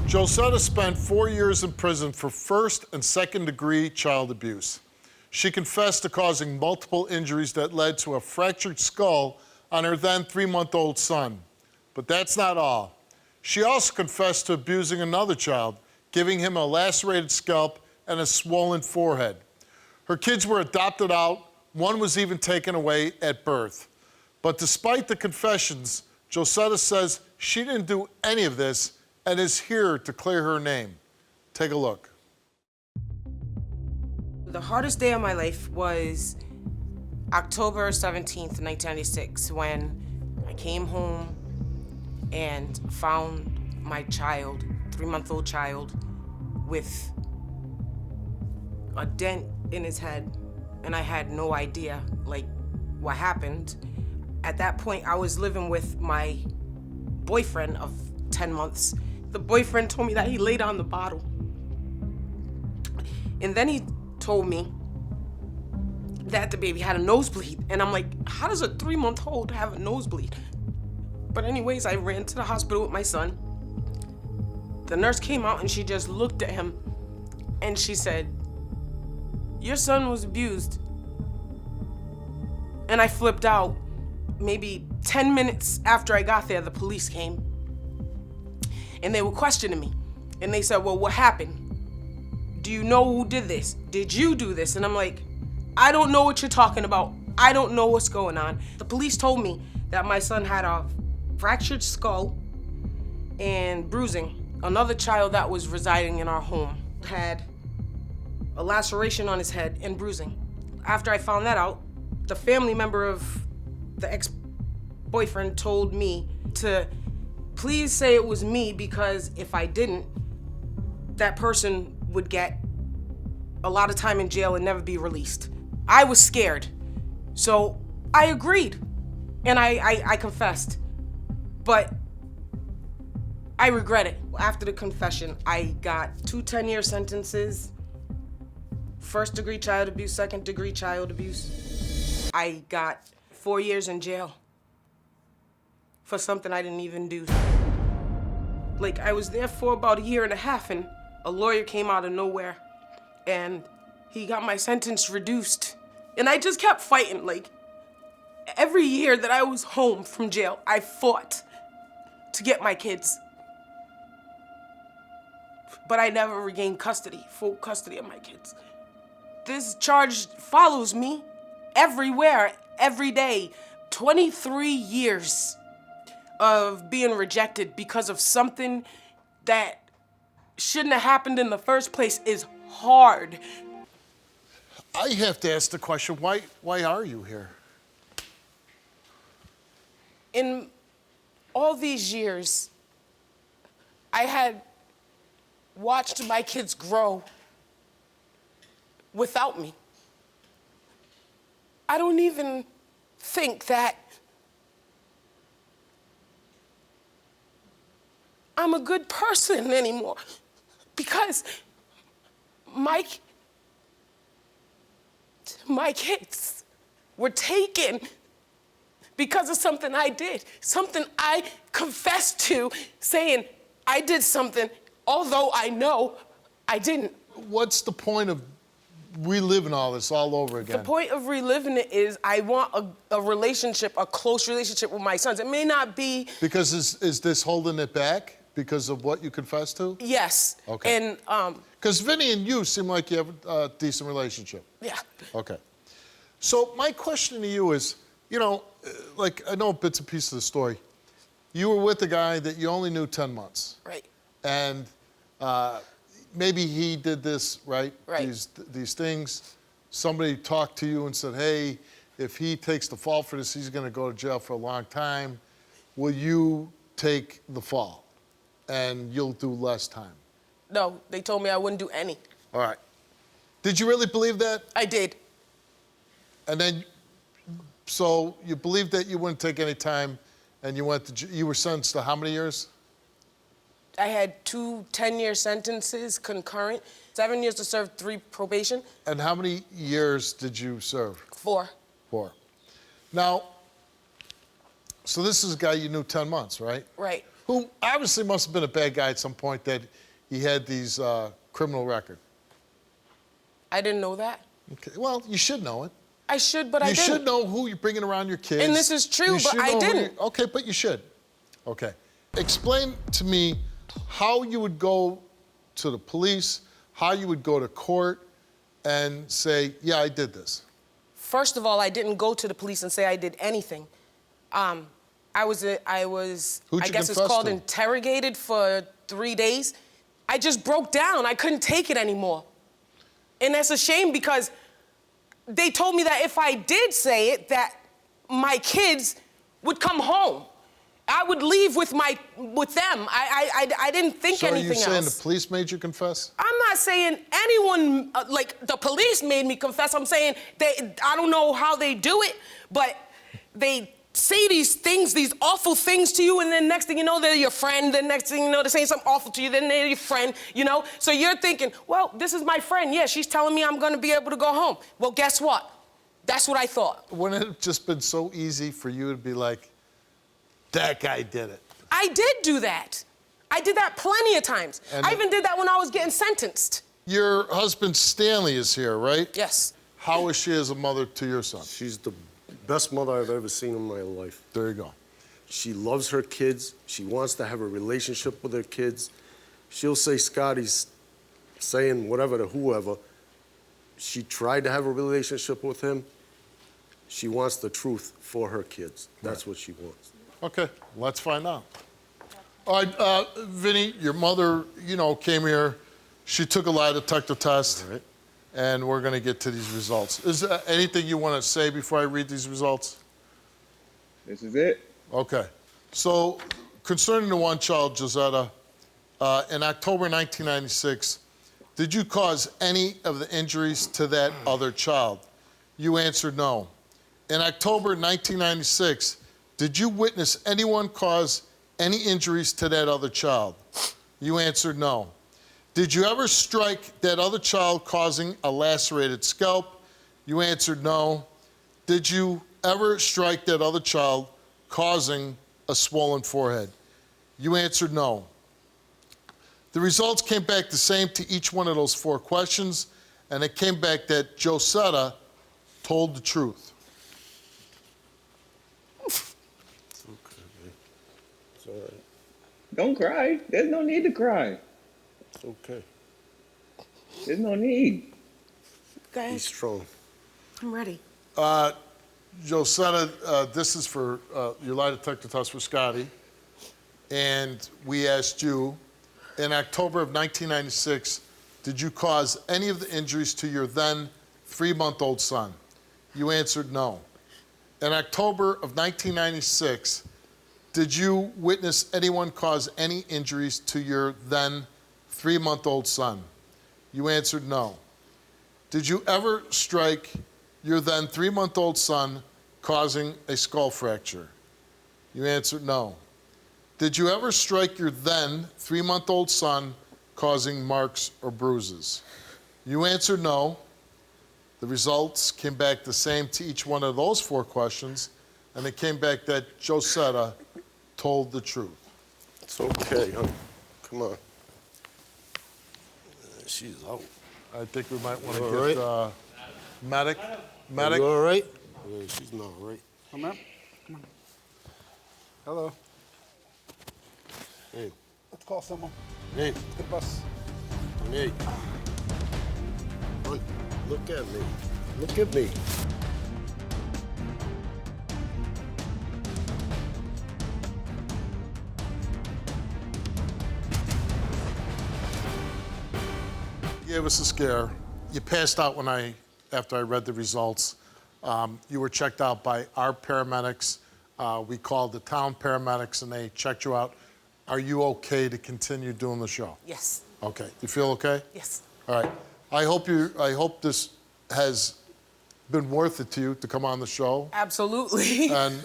Jocetta spent 4 years in prison for first and second-degree child abuse. She confessed to causing multiple injuries that led to a fractured skull on her then 3-month-old son. But that's not all. She also confessed to abusing another child, giving him a lacerated scalp and a swollen forehead. Her kids were adopted out. One was even taken away at birth. But despite the confessions, Jocetta says she didn't do any of this and is here to clear her name. Take a look. The hardest day of my life was October 17th, 1996, when I came home and found my child, 3-month-old child, with a dent in his head, and I had no idea, like, what happened. At that point, I was living with my boyfriend of 10 months. The boyfriend told me that he laid on the bottle. And then he told me that the baby had a nosebleed. And I'm like, how does a 3-month-old have a nosebleed? But anyways, I ran to the hospital with my son. The nurse came out and she just looked at him and she said, "Your son was abused." And I flipped out. Maybe 10 minutes after I got there, the police came. And they were questioning me. And they said, "Well, what happened? Do you know who did this? Did you do this?" And I'm like, "I don't know what you're talking about. I don't know what's going on." The police told me that my son had a fractured skull and bruising. Another child that was residing in our home had a laceration on his head and bruising. After I found that out, the family member of the ex-boyfriend told me to please say it was me, because if I didn't, that person would get a lot of time in jail and never be released. I was scared, so I agreed, and I confessed, but I regret it. After the confession, I got 2 10-year sentences, first-degree child abuse, second-degree child abuse. I got 4 years in jail for something I didn't even do. Like, I was there for about 1.5 years, and a lawyer came out of nowhere, and he got my sentence reduced. And I just kept fighting. Like, every year that I was home from jail, I fought to get my kids. But I never regained custody, full custody of my kids. This charge follows me everywhere, every day. 23 years of being rejected because of something that shouldn't have happened in the first place is hard. I have to ask the question, why are you here? In all these years, I had watched my kids grow without me. I don't even think that I'm a good person anymore, because my kids were taken because of something I did, something I confessed to, saying I did something, although I know I didn't. What's the point of reliving all this all over again? The point of reliving it is I want a relationship, a close relationship with my sons. It may not be... Because is this holding it back because of what you confessed to? Yes. Okay. And because Vinny and you seem like you have a decent relationship. yeah. Okay. So my question to you is, you know, like, I know bits and pieces of the story. You were with a guy that you only knew 10 months. Right. And maybe he did this, right? Right. These things. Somebody talked to you and said, hey, if he takes the fall for this, he's going to go to jail for a long time. Will you take the fall? And you'll do less time. No, they told me I wouldn't do any. All right. Did you really believe that? I did. And then, so you believed that you wouldn't take any time, and you were sentenced to how many years? I had 2 10-year sentences concurrent, 7 years to serve, 3 probation. And how many years did you serve? 4. 4. Now, so this is a guy you knew 10 months, right? Right. who obviously must have been a bad guy at some point that he had these criminal record. I didn't know that. Okay. Well, you should know it. I should, but I didn't. You should know who you're bringing around your kids. And this is true, You but should I know who didn't. Okay, but you should. Okay. Explain to me how you would go to the police, how you would go to court and say, yeah, I did this. First of all, I didn't go to the police and say I did anything. I was, Who'd I you guess it's confess called to? interrogated for 3 days. I just broke down. I couldn't take it anymore. And that's a shame because they told me that if I did say it, that my kids would come home. I would leave with them. I didn't think anything else. So are you saying the police made you confess? I'm not saying anyone, like the police made me confess. I'm saying I don't know how they do it, but they say these things, these awful things to you, and then next thing you know, they're your friend. Then next thing you know, they're saying something awful to you, then they're your friend, you know? So you're thinking, well, this is my friend. Yeah, she's telling me I'm gonna be able to go home. Well, guess what? That's what I thought. Wouldn't it have just been so easy for you to be like, that guy did it? I did do that. I did that plenty of times. And I even did that when I was getting sentenced. Your husband Stanley is here, right? Yes. How is she as a mother to your son? She's the best mother I've ever seen in my life. There you go. She loves her kids. She wants to have a relationship with her kids. She'll say Scotty's saying whatever to whoever. She tried to have a relationship with him. She wants the truth for her kids. That's what she wants. Okay, let's find out. All right, Vinny, your mother, came here. She took a lie detector test. All right. And we're gonna get to these results. Is there anything you wanna say before I read these results? This is it. Okay. So, concerning the one child, Jocetta, in October 1996, did you cause any of the injuries to that other child? You answered no. In October 1996, did you witness anyone cause any injuries to that other child? You answered no. Did you ever strike that other child causing a lacerated scalp? You answered no. Did you ever strike that other child causing a swollen forehead? You answered no. The results came back the same to each one of those 4 questions, and it came back that Jocetta told the truth. It's okay, man. It's all right. Don't cry. There's no need to cry. It's okay. There's no need. Go ahead. Be strong. I'm ready. Jocetta, this is for your lie detector test for Scotty. And we asked you, in October of 1996, did you cause any of the injuries to your then 3-month-old son? You answered no. In October of 1996, did you witness anyone cause any injuries to your then 3-month-old son? You answered no. Did you ever strike your then 3-month-old son causing a skull fracture? You answered no. Did you ever strike your then 3-month-old son causing marks or bruises? You answered no. The results came back the same to each one of those 4 questions, and it came back that Jocetta told the truth. It's okay, honey. Come on. She's out. I think we might want You to all get medic. Medic. You all right? Yeah, she's not all right. Come on. Come on. Hello. Hey, Let's call someone. hey, Get the bus. hey. Hon, look at me. Look at me. You gave us a scare. You passed out after I read the results. You were checked out by our paramedics. We called the town paramedics and they checked you out. Are you okay to continue doing the show? Yes. Okay. You feel okay? Yes. All right. I hope this has been worth it to you to come on the show. Absolutely. And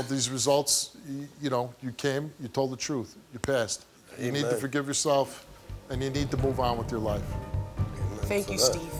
these results, you came, you told the truth, you passed. You need to Amen. forgive yourself and you need to move on with your life. Thank you, for that. Steve.